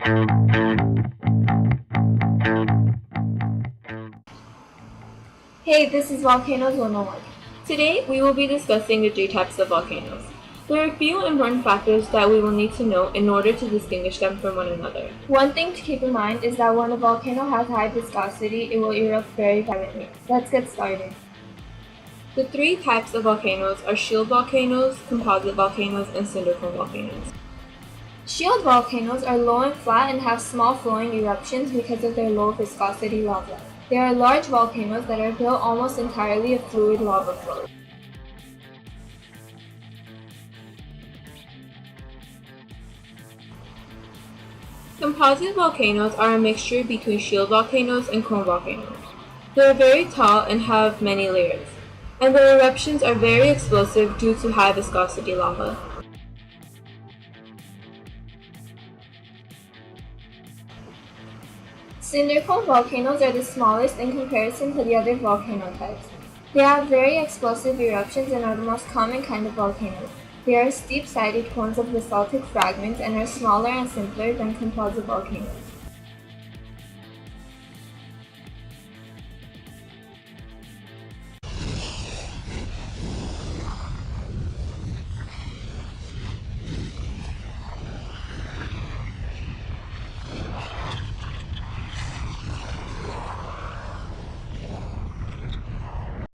Hey, this is Volcanoes 101. Today, we will be discussing the three types of volcanoes. There are a few important factors that we will need to know in order to distinguish them from one another. One thing to keep in mind is that when a volcano has high viscosity, it will erupt very violently. Let's get started. The three types of volcanoes are shield volcanoes, composite volcanoes, and cinder cone volcanoes. Shield volcanoes are low and flat and have small flowing eruptions because of their low viscosity lava. They are large volcanoes that are built almost entirely of fluid lava flows. Composite volcanoes are a mixture between shield volcanoes and cone volcanoes. They are very tall and have many layers, and their eruptions are very explosive due to high viscosity lava. Cinder cone volcanoes are the smallest in comparison to the other volcano types. They have very explosive eruptions and are the most common kind of volcanoes. They are steep-sided cones of basaltic fragments and are smaller and simpler than composite volcanoes.